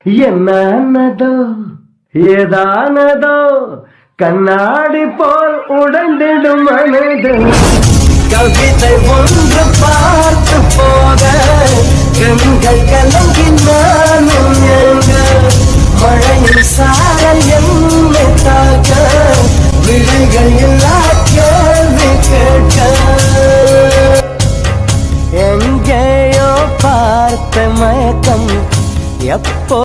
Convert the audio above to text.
என்னானதோ ஏதானதோ கண்ணாடி போல் உடைந்திடும் மனது கவிதை ஒன்று பார்த்து போக கண்கள் கலங்கி நானும் எங்க மழையில் சாரல் என்னை தாக்க விழிகள் இல்லா கேள்வி கேட்க எங்கேயோ பார்த்த மயக்கம் எப்போ